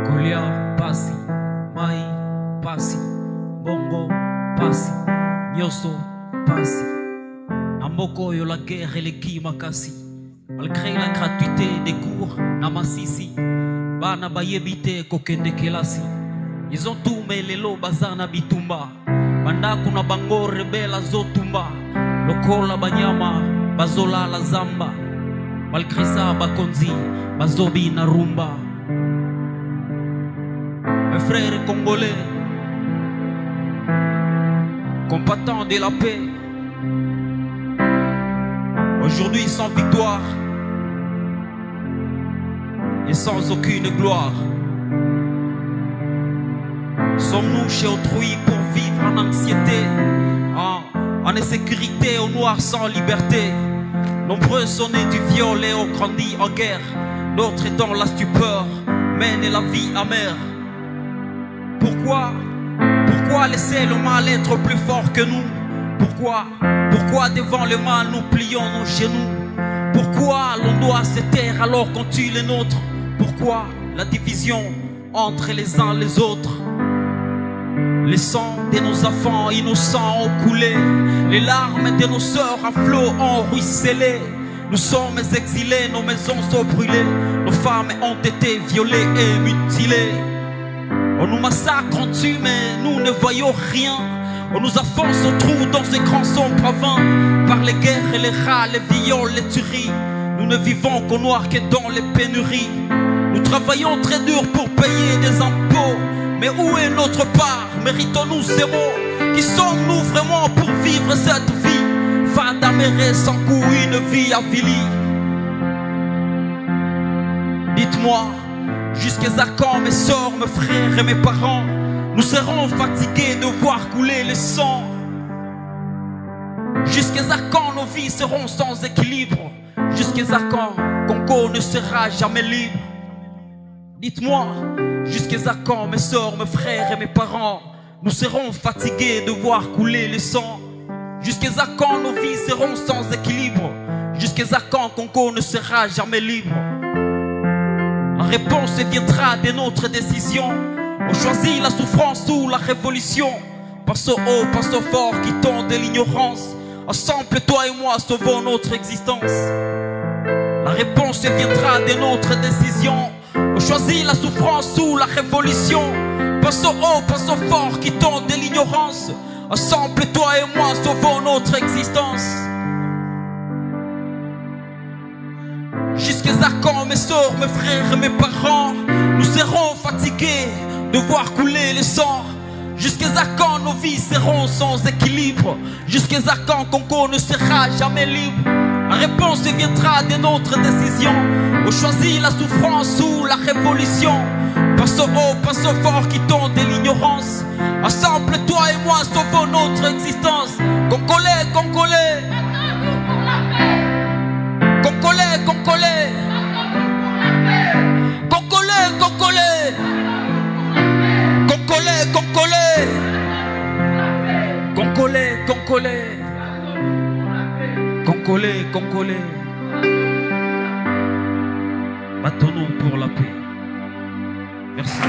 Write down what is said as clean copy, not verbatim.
Golia pasi, mai pasi, bongo pasi, nyoso pasi. Namoko yo la guerre et les qui makasi. Malgré la gratuité des cours, namasisi. Bana bayebite kokende kelasi. Ils ont tout mais les lots bazana bitumba. Banda kuna bango rebela zotumba. Lokola banyama, bazola la zamba. Malgré ça bakonzi, bazobi na rumba. Mes frères congolais, combattants de la paix, aujourd'hui sans victoire et sans aucune gloire. Sommes-nous chez autrui pour vivre en anxiété, en insécurité, au noir sans liberté? Nombreux sont nés du viol et ont grandi en guerre. D'autres étant la stupeur, mènent la vie amère. Pourquoi laisser le mal être plus fort que nous? Pourquoi devant le mal nous plions nos genoux? Pourquoi l'on doit se taire alors qu'on tue les nôtres? Pourquoi la division entre les uns les autres? Les sangs de nos enfants innocents ont coulé, les larmes de nos sœurs à flot ont ruisselé. Nous sommes exilés, nos maisons sont brûlées, nos femmes ont été violées et mutilées. On nous massacre, on tue, mais nous ne voyons rien. On nous enfonce au trou dans ces grands sombres ravins. Par les guerres et les rats, les viols, les tueries. Nous ne vivons qu'au noir que dans les pénuries. Nous travaillons très dur pour payer des impôts. Mais où est notre part? Méritons-nous zéro? Qui sommes-nous vraiment pour vivre cette vie? Fada méré sans coup, une vie avilie. Dites-moi, jusqu'à quand mes sœurs, mes frères et mes parents, nous serons fatigués de voir couler le sang? Jusqu'à quand nos vies seront sans équilibre? Jusqu'à quand Congo ne sera jamais libre? Dites-moi, jusqu'à quand mes sœurs, mes frères et mes parents, nous serons fatigués de voir couler le sang? Jusqu'à quand nos vies seront sans équilibre? Jusqu'à quand Congo ne sera jamais libre? La réponse viendra de notre décision. On choisit la souffrance ou la révolution. Passe au haut, passe au fort, quittons de l'ignorance. Ensemble, toi et moi, sauvons notre existence. La réponse viendra de notre décision. On choisit la souffrance ou la révolution. Passe au haut, passe au fort, quittons de l'ignorance. Ensemble, toi et moi, sauvons notre existence. Jusqu'à quand mes sœurs, mes frères et mes parents, nous serons fatigués de voir couler le sang? Jusqu'à quand nos vies seront sans équilibre? Jusqu'à quand Congo ne sera jamais libre? La réponse viendra de notre décision. On choisit la souffrance ou la révolution. Passe au haut, passe au fort, quittons de l'ignorance. Ensemble, toi et moi, sauvons notre existence. Congolais, Congolais, Congolais, Congolais, Congolais, Congolais, Congolais, Congolais, Congolais, Congolais, Congolais, Congolais. Battons-nous pour la paix. Merci.